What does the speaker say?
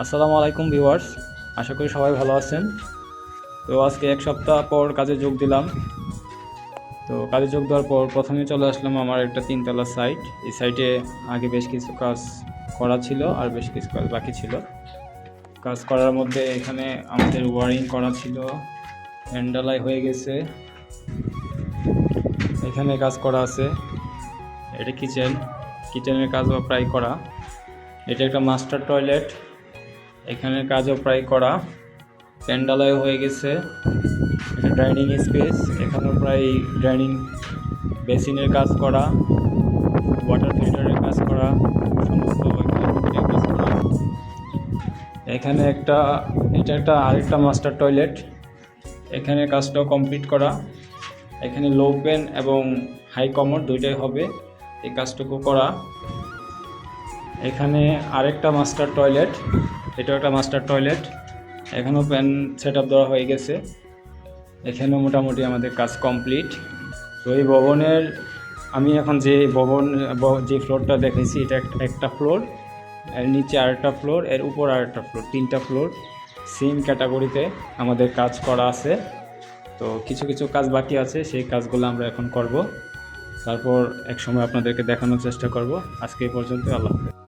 আসসালামু আলাইকুম ভিউয়ার্স, আশা করি সবাই ভালো আছেন। তো আজকে এক সপ্তাহ পর কাজে যোগ দিলাম। তো কাজে যোগ দেওয়ার পর প্রথমে চলে আসলাম আমার একটা তিনতলা সাইট। এই সাইটে আগে বেশ কিছু কাজ করা ছিল আর বেশ কিছু কাজ বাকি ছিল। কাজ করার মধ্যে এখানে আমাদের ওয়ারিং করা ছিল, হ্যান্ডালাই হয়ে গেছে, এখানে কাজ করা আছে। এটা কিচেনের কাজও প্রায় করা। এটা একটা মাস্টার টয়লেট, এখানের কাজও প্রায় করা। প্যান্ডালয় হয়ে গেছে। এটা ডাইনিং স্পেস, এখানেও প্রায় ডাইনিং বেসিনের কাজ করা, ওয়াটার ফিল্টারের কাজ করা, সমস্ত কাজ করা। এখানে এটা একটা আরেকটা মাস্টার টয়লেট, এখানে কাজটাও কমপ্লিট করা। এখানে লো পেন এবং হাই কমোড দুইটাই হবে, এই কাজটুকু করা। এখানে আরেকটা মাস্টার টয়লেট, এটাও একটা মাস্টার টয়লেট, এখানেও প্যান সেট আপ দেওয়া হয়ে গেছে। এখানেও মোটামুটি আমাদের কাজ কমপ্লিট। তো এই ভবনের আমি এখন যে ফ্লোরটা দেখেছি, এটা একটা ফ্লোর, এর নিচে আরেকটা ফ্লোর, এর উপর আরেকটা ফ্লোর, তিনটা ফ্লোর সেম ক্যাটাগরিতে আমাদের কাজ করা আছে। তো কিছু কিছু কাজ বাকি আছে, সেই কাজগুলো আমরা এখন করব, তারপর এক সময় আপনাদেরকে দেখানোর চেষ্টা করব। আজকে এই পর্যন্ত, আল্লাহ হাফেজ।